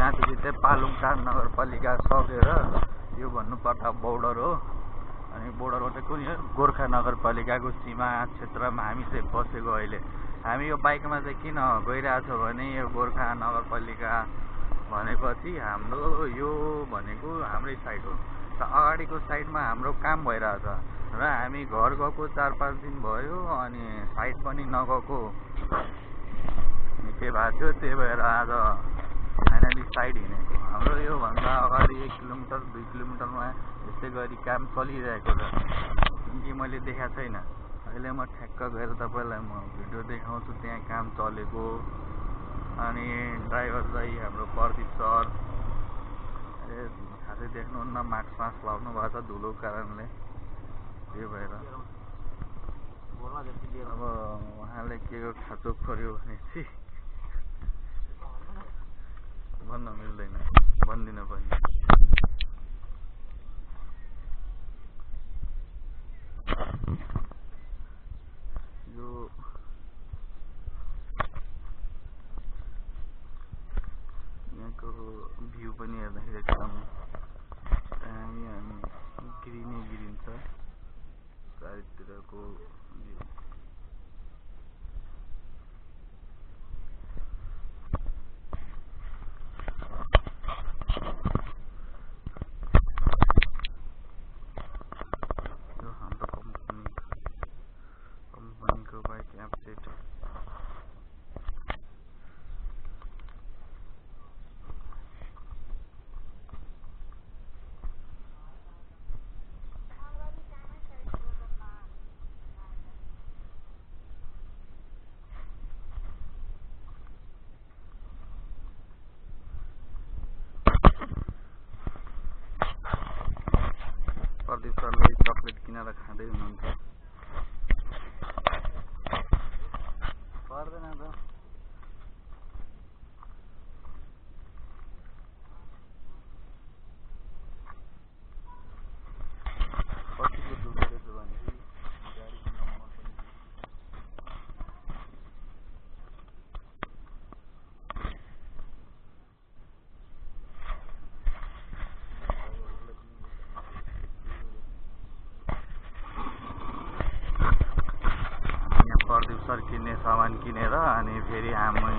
यहाँदेखि चाहिँ पालुङटार नगरपालिका सकेर यो भन्नुपर्दा बोर्डर हो। अनि बोर्डरमा चाहिँ कुन हो गोर्खा नगरपालिकाको सीमा क्षेत्रमा हामी चाहिँ बसेको अहिले। हामी यो बाइकमा चाहिँ किन गइरहेछौँ भने यो गोर्खा नगरपालिका भनेपछि हाम्रो यो भनेको हाम्रै साइड हो। र अगाडिको साइडमा हाम्रो काम भइरहेछ र हामी घर गएको 4-5 दिन भयो अनि साइड पनि नगएको निकै भएको थियो। त्यही भएर आज फाइनली साइड हिँडेको। हाम्रो योभन्दा अगाडि 1 किलोमिटर 2 किलोमिटरमा यस्तै गरी काम चलिरहेको छ, कि मैले देखाएको छैन। अहिले म ठ्याक्क गएर तपाईँलाई म भिडियो देखाउँछु त्यहाँ काम चलेको। अनि ड्राइभर चाहिँ हाम्रो प्रदीप सर, खासै देख्नुहुन्न, मास्क लाउनु भएको छ धुलोको कारणले। त्यही भएर अब उहाँले के खाँचो पर्यो भने चाहिँ भन्न मिल्दैन, भन्दिनँ पनि। यो यहाँको भ्यू पनि हेर्दाखेरि एकदम दामी अनि ग्रिनै ग्रिन छ चारैतिरको भ्यू। यो हाम्रो कम्पनीको बाइक एपसेट। प्रदीप सरले चक्लेट किनेर खाँदै हुनुहुन्छ। पर्दैन त कतिको दुखेछ भने गाडीको नम्बर पनि प्रदीप सर किन्ने सामान किनेर अनि फेरि हामी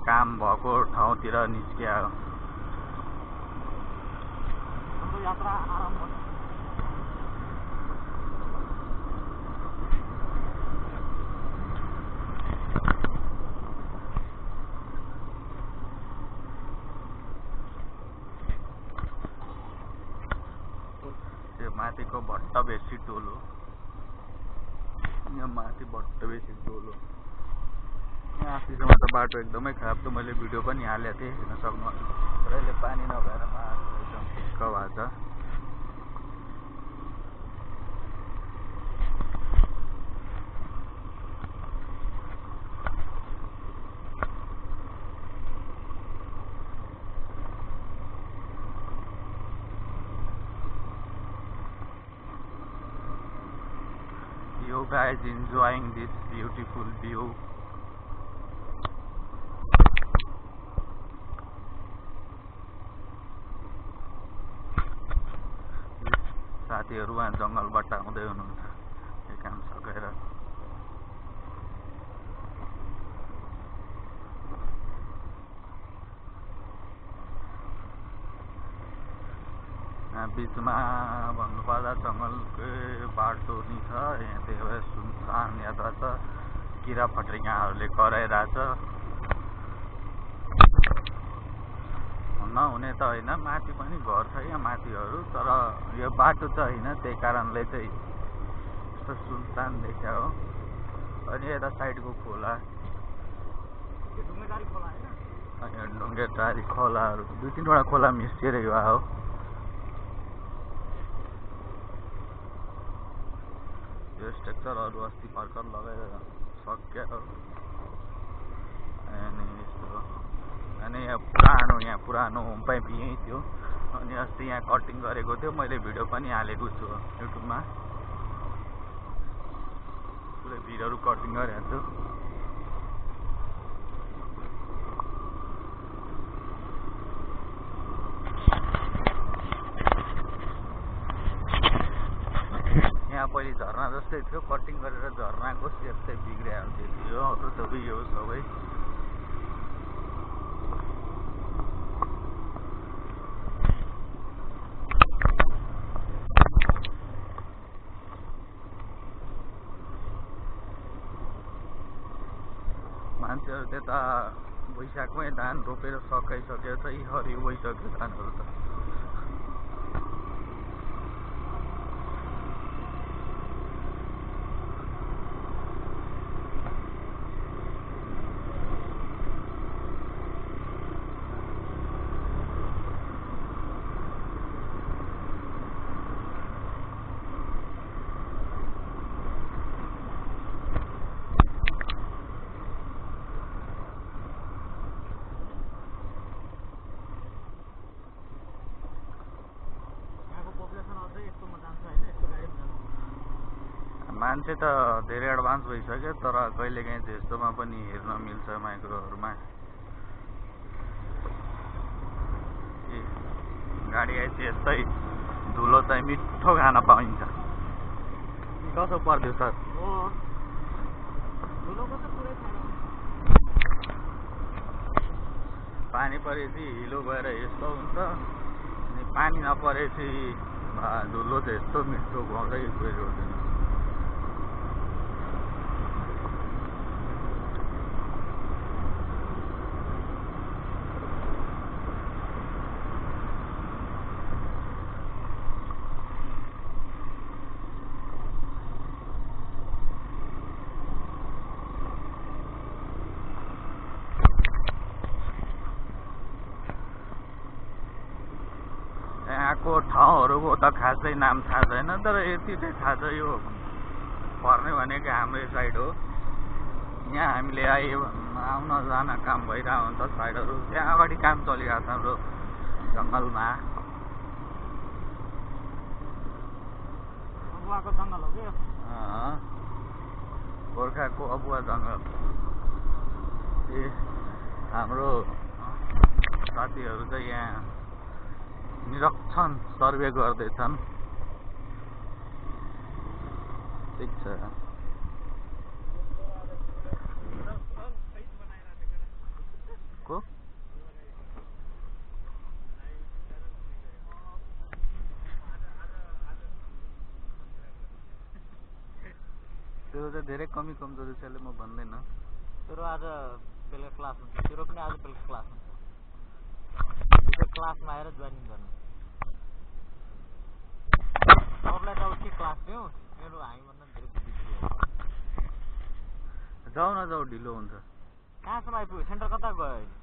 काम भएको ठाउँतिर निस्किया। हाम्रो यात्रा आरम्भ। त्यो माथिको भट्ट बेसी टोल हो। यहाँ माथि भट्ट बेसी टोल हो। यहाँ अस्तिसम्म त बाटो एकदमै खराब थियो, मैले भिडियो पनि हालेको थिएँ, हेर्न सक्नुहुन्छ। तर अहिले पानी नभएर बाटो एकदम ठिक्क भएको छ। You guys enjoying this beautiful view. साथीहरु वहाँ जंगलबाट आउँदै हुनुहुन्छ यो काम सकेर। बीचमा भन्नुपर्दा जंगलकै बाटो नि छ। यहाँ त्यही भएर सुनसान यात्रा छ। किरा फट्याङ्ग्राहरूले कराइरहेछ। नहुने त होइन, माथि पनि घर छ यहाँ माथिहरू, तर यो बाटो चाहिँ होइन, त्यही कारणले चाहिँ यस्तो सुनसान देखिया हो। अनि यता साइडको खोला, ढुङ्गेटारी खोलाहरू 2-3वटा खोला मिसिएर यो हो। यो स्ट्रक्चरहरू अस्ति भर्खर लगाएर सक्यो। अनि यहाँ पुरानो होम पाइप यहीँ थियो। अनि अस्ति यहाँ कटिङ गरेको थियो, मैले भिडियो पनि हालेको छु युट्युबमा। पुरै भिडहरू कटिङ गरेको छु। झर्ना जस्तै थियो, कटिङ गरेर झर्नाको सेप चाहिँ बिग्रियो थियो। अरू त उयो सबै मान्छेहरू त्यता वैशाखमै धान रोपेर सकाइसकेको छ, यी हरियो भइसक्यो धानहरू त। मान्छे त धेरै एडभान्स भइसक्यो, तर कहिलेकाहीँ त्यस्तोमा पनि हेर्न मिल्छ माइक्रोहरूमा। गाडी आएपछि यस्तै धुलो चाहिँ मिठो खान पाइन्छ। कसो पर्यो सर? पानी परेपछि हिलो भएर यस्तो हुन्छ, अनि पानी नपरेपछि धुलो चाहिँ यस्तो मिठो घाउँदै गयो। यहाँको ठाउँहरूको त खासै नाम थाहा छैन, तर यति चाहिँ थाहा छ यो पर्ने भनेको हाम्रै साइड हो। यहाँ हामीले आउन जान काम भइरहेको हुन्छ साइडहरू। त्यहाँ अगाडि काम चलिरहेको छ हाम्रो जङ्गलमा। अबुवाको जङ्गल हो कि? गोर्खाको अबुवा जङ्गल। हाम्रो साथीहरू चाहिँ यहाँ निरीक्षण सर्वे गर्दैछन्। ठिक छ। को तेरो चाहिँ धेरै कमी कमजोरी छ, म भन्दैन। तेरो आज बेलुका क्लास हुन्छ, तेरो पनि आज बेलुका क्लास हुन्छ। क्लासमा आएर जोइनिङ गर्नु। अरूलाई त के क्लास दिउँ, मेरो हामीभन्दा धेरै जाऊ न जाऊ, ढिलो हुन्छ। कहाँसम्म आइपुग्यो? सेन्टर कता गयो अहिले?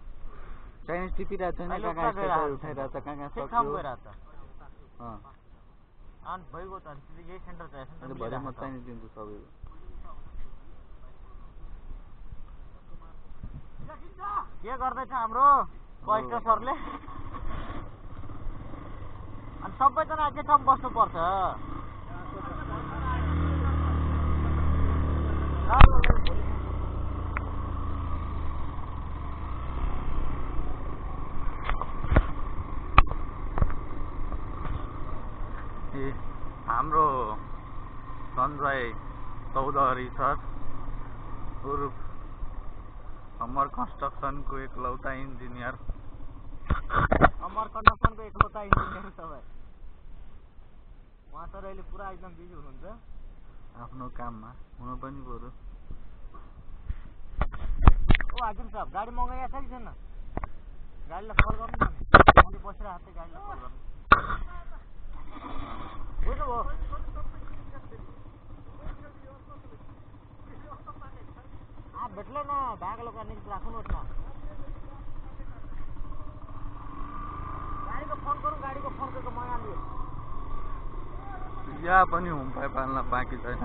चाइनिज टिपिरहेको छैन, उठाइरहेको छ, कहाँ सक्यो गइरहेको छ। अनि भइगयो त, यही सेन्टर छ। सेन्टर भरे म चाइनिज दिन्छु सबैको। के गर्दैछ हाम्रो कष्ट सरले? अनि सबैजना के ठाउँ बस्नुपर्छ। हाम्रो सञ्जय चौधरी सर उर्फ अमर कन्स्ट्रक्सनको एकलौता इन्जिनियर। अमर कन्स्ट्रक्सनको एकलौता इन्जिनियर सबै उहाँ सर अहिले पुरा एकदम बिजी हुनुहुन्छ आफ्नो काममा। हुनु पनि बरु। ओ हाकिम साहब, गाडी मगाइया छ कि छैन? गाडीलाई कल गर्नु नि। मैले बसिरहेको थिएँ, गाडीलाई कल गर्नु। बुझ्नुभयो? भेट्लै न, भागलो गर्ने राख्नुहोस् न। गाडीको फोन गरौँ, गाडीको फोन गरेको मगालियो। या पनि हुम्पाइ पाल्न बाँकी छैन।